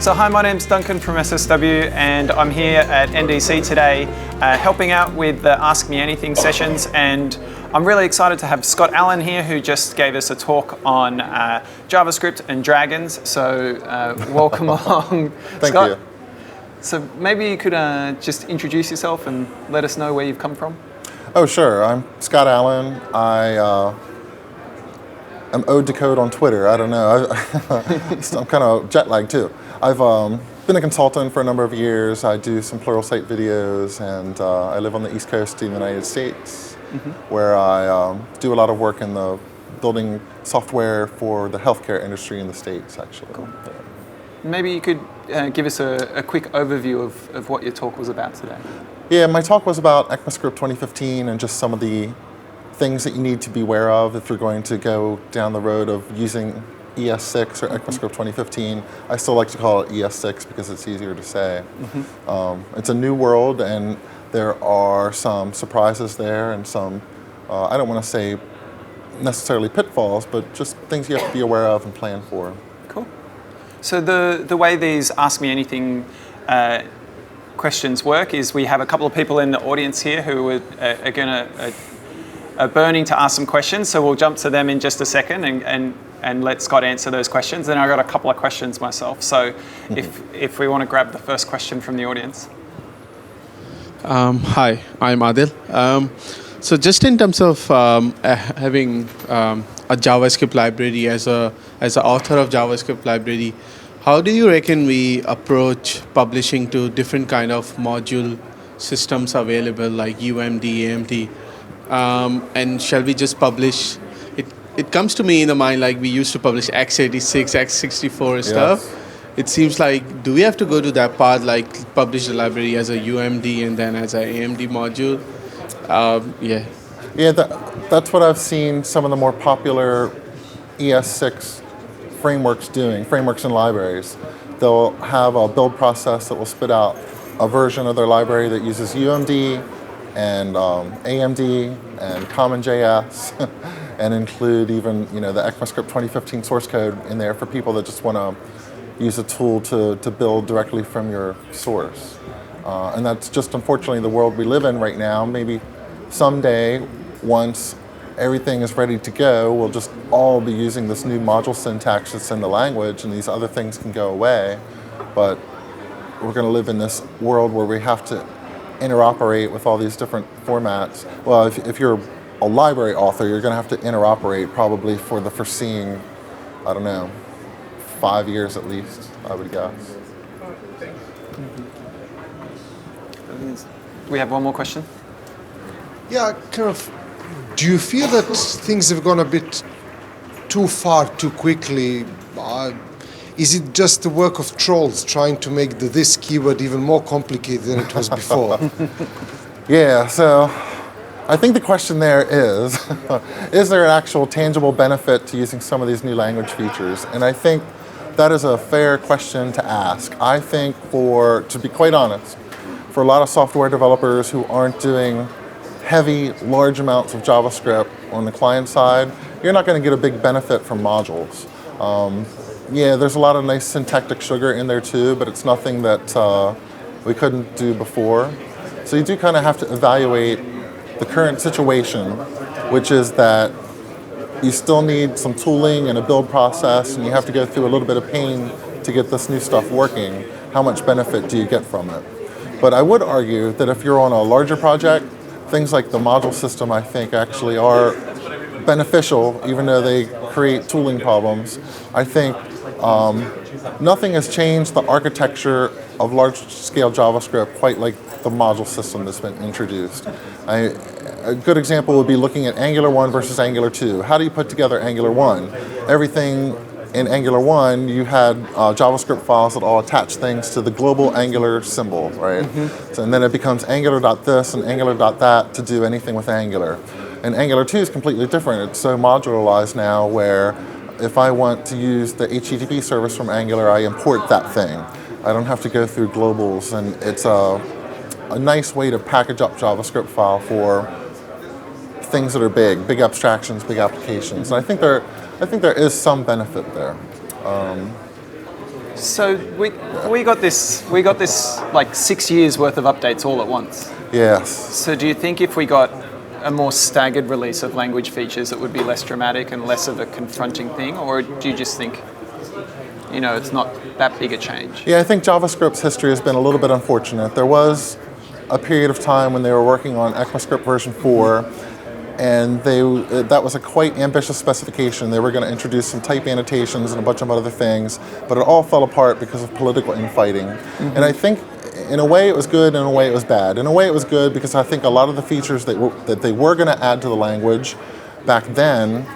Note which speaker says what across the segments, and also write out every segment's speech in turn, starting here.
Speaker 1: So hi, my name's Duncan from SSW and I'm here at NDC today helping out with the Ask Me Anything sessions, and I'm really excited to have Scott Allen here who just gave us a talk on JavaScript and dragons, so welcome along.
Speaker 2: Thank
Speaker 1: Scott.
Speaker 2: you.
Speaker 1: So maybe you could just introduce yourself and let us know where you've come from.
Speaker 2: Oh sure, I'm Scott Allen. I'm ode to code on Twitter. I don't know, I'm kind of jet lagged too. I've been a consultant for a number of years. I do some Pluralsight videos, and I live on the East Coast of the United States, where I do a lot of work in the building software for the healthcare industry in the States, actually.
Speaker 1: Cool. Maybe you could give us a quick overview of what your talk was about today.
Speaker 2: Yeah, my talk was about ECMAScript 2015 and just some of the things that you need to be aware of if you're going to go down the road of using ES6 or ECMAScript 2015. I still like to call it ES6 because it's easier to say. It's a new world, and there are some surprises there and some, I don't want to say necessarily pitfalls, but just things you have to be aware of and plan for.
Speaker 1: Cool. So the way these Ask Me Anything questions work is we have a couple of people in the audience here who are burning to ask some questions, so we'll jump to them in just a second and let Scott answer those questions. Then I've got a couple of questions myself, so if we want to grab the first question from the audience.
Speaker 3: Hi, I'm Adil. So just in terms of having a JavaScript library as an author of JavaScript library, how do you reckon we approach publishing to different kind of module systems available like UMD, AMD? And shall we just publish? It comes to me in the mind like we used to publish x86, x64 stuff.
Speaker 2: Yes.
Speaker 3: It seems like, do we have to go to that part, like publish the library as a UMD and then as an AMD module? Yeah.
Speaker 2: Yeah, that's what I've seen some of the more popular ES6 frameworks doing, frameworks and libraries. They'll have a build process that will spit out a version of their library that uses UMD and AMD and CommonJS and include even the ECMAScript 2015 source code in there for people that just want to use a tool to build directly from your source. And that's just unfortunately the world we live in right now. Maybe someday, once everything is ready to go, we'll just all be using this new module syntax that's in the language, and these other things can go away. But we're going to live in this world where we have to interoperate with all these different formats. Well, if you're a library author, you're going to have to interoperate probably for the foreseeing, I don't know, 5 years at least, I would guess.
Speaker 1: We have one more question.
Speaker 4: Yeah, kind of. Do you feel that things have gone a bit too far too quickly? Is it just the work of trolls trying to make the this keyword even more complicated than it was before?
Speaker 2: Yeah, so I think the question there is there an actual tangible benefit to using some of these new language features? And I think that is a fair question to ask. I think to be quite honest, for a lot of software developers who aren't doing heavy, large amounts of JavaScript on the client side, you're not going to get a big benefit from modules. Yeah, there's a lot of nice syntactic sugar in there too, but it's nothing that we couldn't do before. So you do kind of have to evaluate the current situation, which is that you still need some tooling and a build process, and you have to go through a little bit of pain to get this new stuff working. How much benefit do you get from it? But I would argue that if you're on a larger project, things like the module system, I think, actually are beneficial, even though they create tooling problems. I think nothing has changed the architecture of large-scale JavaScript quite like the module system that's been introduced. A good example would be looking at Angular 1 versus Angular 2. How do you put together Angular 1? Everything in Angular 1, you had JavaScript files that all attach things to the global Angular symbol, right? So, and then it becomes Angular.this and Angular.that to do anything with Angular. And Angular 2 is completely different. It's so modularized now where if I want to use the HTTP service from Angular, I import that thing. I don't have to go through globals, and it's a nice way to package up JavaScript file for things that are big abstractions, big applications. And I think there is some benefit there.
Speaker 1: So we got this like 6 years worth of updates all at once.
Speaker 2: Yes.
Speaker 1: So do you think if we got a more staggered release of language features, it would be less dramatic and less of a confronting thing, or do you just think, you know, it's not that big a change?
Speaker 2: Yeah, I think JavaScript's history has been a little bit unfortunate. There was a period of time when they were working on ECMAScript version 4, and that was a quite ambitious specification. They were going to introduce some type annotations and a bunch of other things, but it all fell apart because of political infighting. Mm-hmm. And I think in a way it was good, in a way it was bad. In a way it was good because I think a lot of the features that they were going to add to the language back then,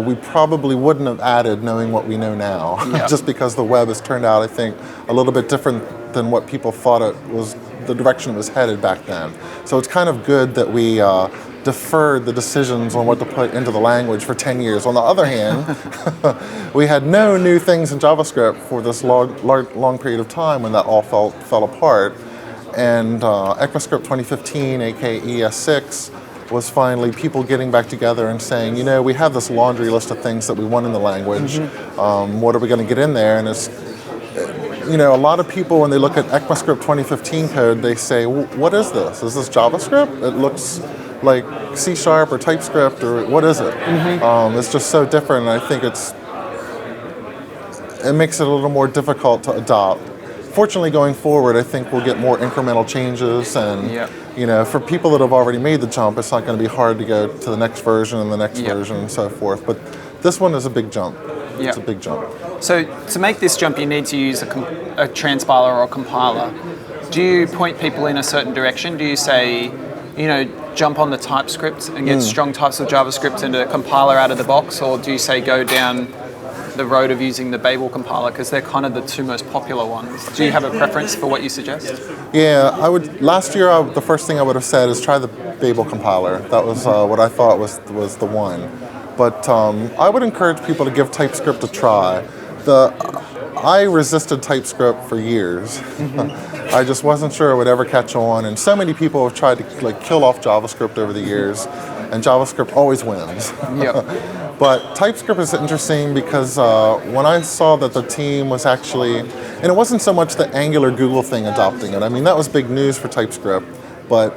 Speaker 2: we probably wouldn't have added knowing what we know now.
Speaker 1: Yeah.
Speaker 2: Just because the web has turned out, I think, a little bit different than what people thought it was, the direction it was headed back then. So it's kind of good that we deferred the decisions on what to put into the language for 10 years. On the other hand, we had no new things in JavaScript for this long period of time when that all fell apart. And ECMAScript 2015, aka ES6, was finally people getting back together and saying, you know, we have this laundry list of things that we want in the language. Mm-hmm. What are we going to get in there? And it's, you know, a lot of people, when they look at ECMAScript 2015 code, they say, what is this? Is this JavaScript? It looks like C# or TypeScript, or what is it? Mm-hmm. It's just so different, and I think it makes it a little more difficult to adopt. Fortunately, going forward, I think we'll get more incremental changes, and you know, for people that have already made the jump, it's not going to be hard to go to the next version and the next version and so forth. But this one is a big jump. It's a big jump.
Speaker 1: So to make this jump, you need to use a transpiler or a compiler. Do you point people in a certain direction? Do you say, you know, jump on the TypeScript and get strong types of JavaScript and a compiler out of the box, or do you say go down the road of using the Babel compiler, because they're kind of the two most popular ones? Do you have a preference for what you suggest?
Speaker 2: Yeah, I would. Last year, the first thing I would have said is try the Babel compiler. That was what I thought was the one. But I would encourage people to give TypeScript a try. I resisted TypeScript for years. Mm-hmm. I just wasn't sure it would ever catch on, and so many people have tried to kill off JavaScript over the years, and JavaScript always wins.
Speaker 1: Yep.
Speaker 2: But TypeScript is interesting because when I saw that the team was actually, and it wasn't so much the Angular Google thing adopting it. I mean, that was big news for TypeScript, but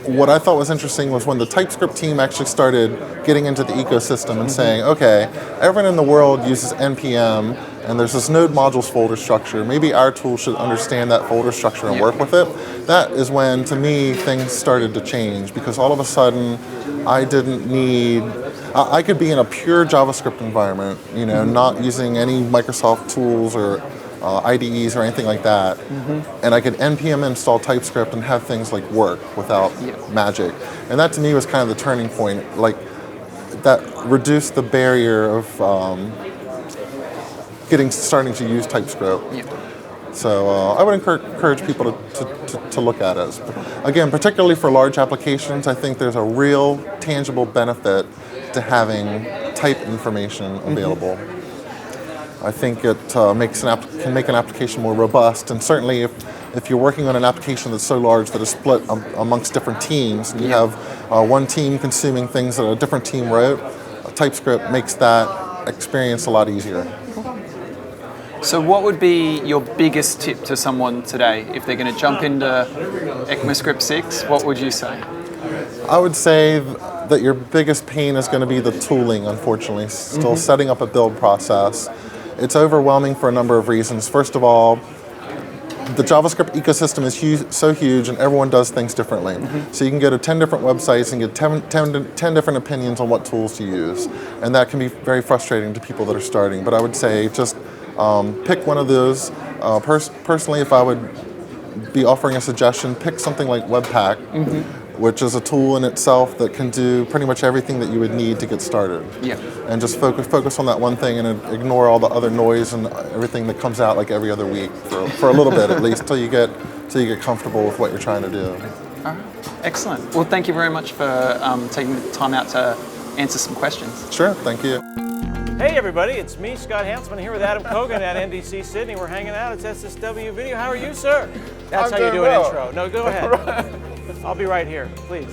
Speaker 2: what I thought was interesting was when the TypeScript team actually started getting into the ecosystem and saying, okay, everyone in the world uses NPM, and there's this node modules folder structure. Maybe our tool should understand that folder structure and work with it. That is when, to me, things started to change, because all of a sudden, I could be in a pure JavaScript environment, you know, not using any Microsoft tools or IDEs or anything like that, and I could NPM install TypeScript and have things like work without magic. And that to me was kind of the turning point, like that reduced the barrier of starting to use TypeScript. So I would encourage people to look at it. Again, particularly for large applications, I think there's a real tangible benefit to having type information available. I think it can make an application more robust, and certainly if you're working on an application that's so large that is split amongst different teams, and you have one team consuming things that a different team wrote, TypeScript makes that experience a lot easier.
Speaker 1: So what would be your biggest tip to someone today if they're going to jump into ECMAScript 6? What would you say?
Speaker 2: I would say that your biggest pain is going to be the tooling, unfortunately. Still setting up a build process. It's overwhelming for a number of reasons. First of all, the JavaScript ecosystem is so huge and everyone does things differently. So you can go to 10 different websites and get 10 different opinions on what tools to use. And that can be very frustrating to people that are starting. But I would say just pick one of those. Personally, if I would be offering a suggestion, pick something like Webpack, which is a tool in itself that can do pretty much everything that you would need to get started. And just focus on that one thing and ignore all the other noise and everything that comes out like every other week for a little bit at least, till you get comfortable with what you're trying to do.
Speaker 1: All right. Excellent. Well, thank you very much for taking the time out to answer some questions.
Speaker 2: Sure, thank you.
Speaker 5: Hey everybody, it's me, Scott Hanselman, here with Adam Kogan at NDC Sydney. We're hanging out. It's SSW Video. How are you, sir? That's how you do an intro. No, go ahead. I'll be right here, please.